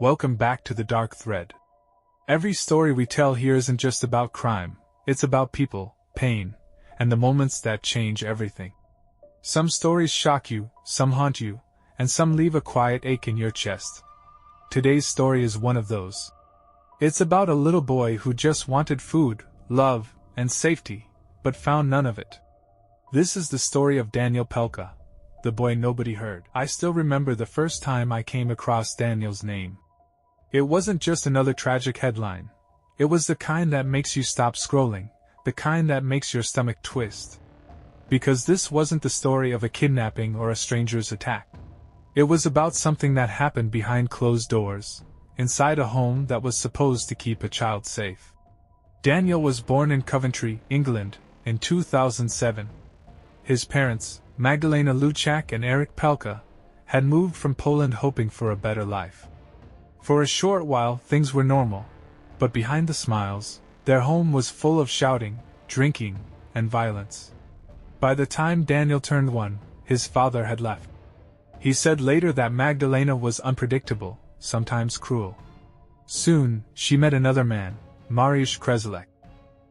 Welcome back to the Dark Thread. Every story we tell here isn't just about crime, it's about people, pain, and the moments that change everything. Some stories shock you, some haunt you, and some leave a quiet ache in your chest. Today's story is one of those. It's about a little boy who just wanted food, love, and safety, but found none of it. This is the story of Daniel Pełka, the boy nobody heard. I still remember the first time I came across Daniel's name. It wasn't just another tragic headline. It was the kind that makes you stop scrolling, the kind that makes your stomach twist. Because this wasn't the story of a kidnapping or a stranger's attack. It was about something that happened behind closed doors, inside a home that was supposed to keep a child safe. Daniel was born in Coventry, England, in 2007. His parents, Magdalena Luchak and Eric Pełka, had moved from Poland hoping for a better life. For a short while things were normal, but behind the smiles, their home was full of shouting, drinking, and violence. By the time Daniel turned 1, his father had left. He said later that Magdalena was unpredictable, sometimes cruel. Soon, she met another man, Mariusz Kreslek.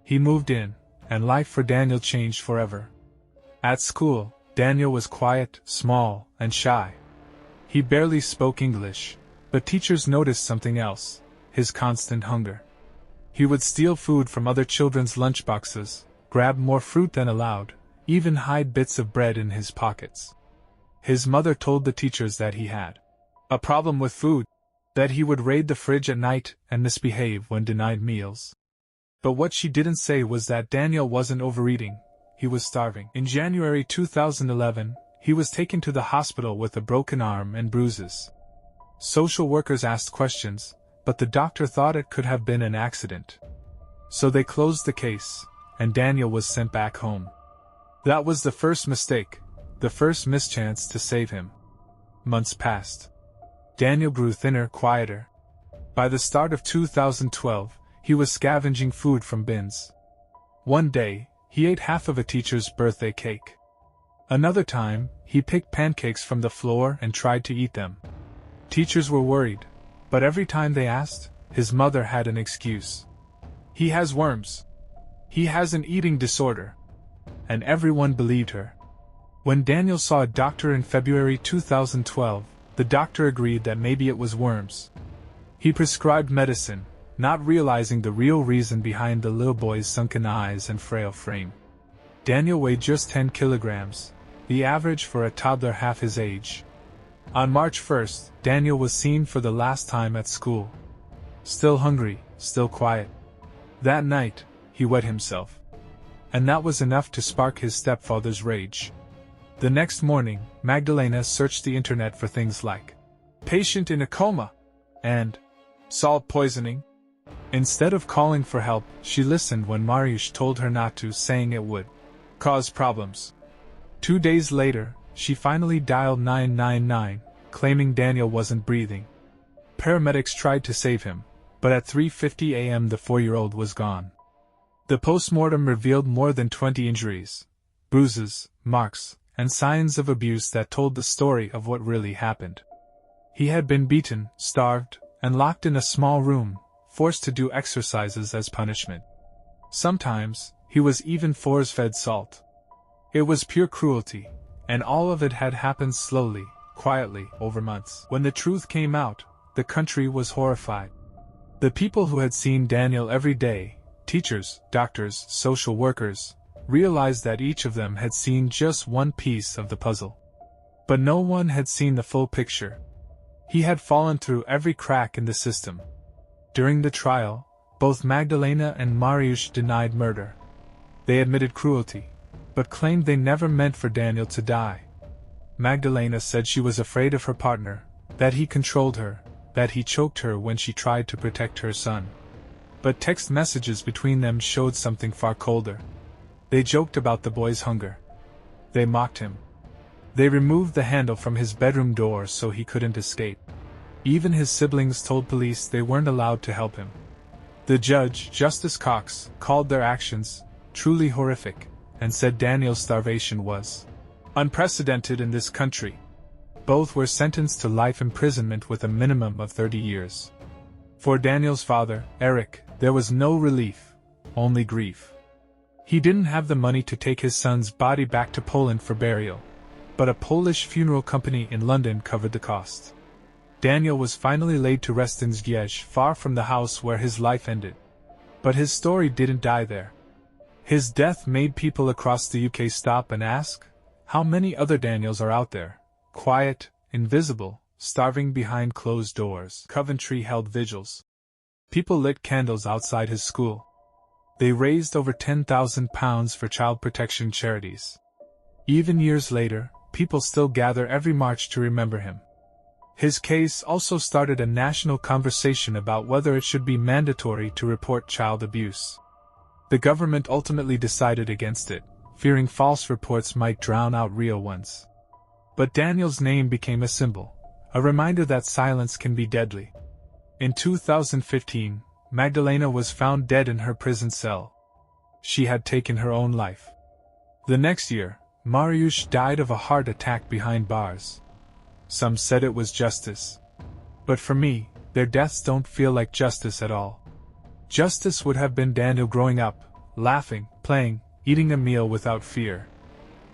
He moved in, and life for Daniel changed forever. At school, Daniel was quiet, small, and shy. He barely spoke English, but teachers noticed something else: his constant hunger. He would steal food from other children's lunchboxes, grab more fruit than allowed, even hide bits of bread in his pockets. His mother told the teachers that he had a problem with food, that he would raid the fridge at night and misbehave when denied meals. But what she didn't say was that Daniel wasn't overeating, he was starving. In January 2011, he was taken to the hospital with a broken arm and bruises. Social workers asked questions, but the doctor thought it could have been an accident. So they closed the case, and Daniel was sent back home. That was the first mistake, the first mischance to save him. Months passed. Daniel grew thinner, quieter. By the start of 2012, he was scavenging food from bins. One day, he ate half of a teacher's birthday cake. Another time, he picked pancakes from the floor and tried to eat them. Teachers were worried, but every time they asked, his mother had an excuse. He has worms. He has an eating disorder. And everyone believed her. When Daniel saw a doctor in February 2012, the doctor agreed that maybe it was worms. He prescribed medicine, not realizing the real reason behind the little boy's sunken eyes and frail frame. Daniel weighed just 10 kilograms, the average for a toddler half his age. On March 1st, Daniel was seen for the last time at school. Still hungry, still quiet. That night, he wet himself. And that was enough to spark his stepfather's rage. The next morning, Magdalena searched the internet for things like patient in a coma and salt poisoning. Instead of calling for help, she listened when Mariusz told her not to, saying it would cause problems. 2 days later, she finally dialed 999, claiming Daniel wasn't breathing. Paramedics tried to save him, but at 3:50 a.m. the 4-year-old was gone. The postmortem revealed more than 20 injuries, bruises, marks, and signs of abuse that told the story of what really happened. He had been beaten, starved, and locked in a small room, forced to do exercises as punishment. Sometimes, he was even force-fed salt. It was pure cruelty, and all of it had happened slowly, quietly, over months. When the truth came out, the country was horrified. The people who had seen Daniel every day, teachers, doctors, social workers, realized that each of them had seen just one piece of the puzzle. But no one had seen the full picture. He had fallen through every crack in the system. During the trial, both Magdalena and Mariusz denied murder. They admitted cruelty, but claimed they never meant for Daniel to die. Magdalena said she was afraid of her partner, that he controlled her, that he choked her when she tried to protect her son. But text messages between them showed something far colder. They joked about the boy's hunger. They mocked him. They removed the handle from his bedroom door so he couldn't escape. Even his siblings told police they weren't allowed to help him. The judge, Justice Cox, called their actions truly horrific, and said Daniel's starvation was unprecedented in this country. Both were sentenced to life imprisonment with a minimum of 30 years. For Daniel's father, Eric, there was no relief, only grief. He didn't have the money to take his son's body back to Poland for burial, but a Polish funeral company in London covered the cost. Daniel was finally laid to rest in Zgierz, far from the house where his life ended. But his story didn't die there. His death made people across the UK stop and ask, how many other Daniels are out there, quiet, invisible, starving behind closed doors? Coventry held vigils. People lit candles outside his school. They raised over £10,000 for child protection charities. Even years later, people still gather every March to remember him. His case also started a national conversation about whether it should be mandatory to report child abuse. The government ultimately decided against it, fearing false reports might drown out real ones. But Daniel's name became a symbol, a reminder that silence can be deadly. In 2015, Magdalena was found dead in her prison cell. She had taken her own life. The next year, Mariusz died of a heart attack behind bars. Some said it was justice. But for me, their deaths don't feel like justice at all. Justice would have been Daniel growing up, laughing, playing, eating a meal without fear.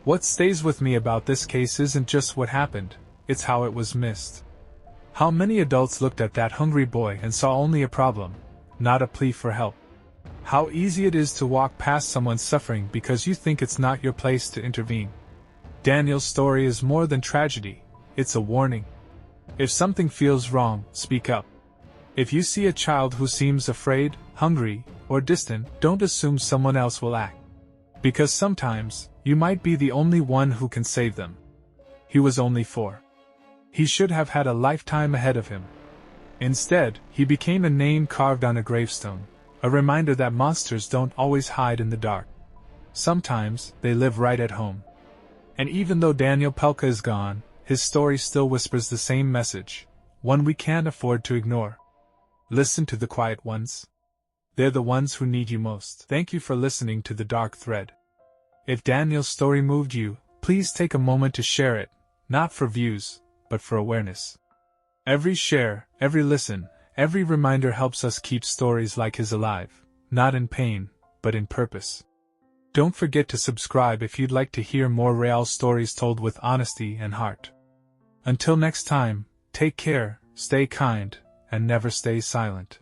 What stays with me about this case isn't just what happened, it's how it was missed. How many adults looked at that hungry boy and saw only a problem, not a plea for help. How easy it is to walk past someone suffering because you think it's not your place to intervene. Daniel's story is more than tragedy, it's a warning. If something feels wrong, speak up. If you see a child who seems afraid, hungry, or distant, don't assume someone else will act. Because sometimes, you might be the only one who can save them. He was only 4. He should have had a lifetime ahead of him. Instead, he became a name carved on a gravestone, a reminder that monsters don't always hide in the dark. Sometimes, they live right at home. And even though Daniel Pełka is gone, his story still whispers the same message, one we can't afford to ignore. Listen to the quiet ones. They're the ones who need you most. Thank you for listening to The Dark Thread. If Daniel's story moved you, please take a moment to share it, not for views, but for awareness. Every share, every listen, every reminder helps us keep stories like his alive, not in pain, but in purpose. Don't forget to subscribe if you'd like to hear more real stories told with honesty and heart. Until next time, take care, stay kind, and never stay silent.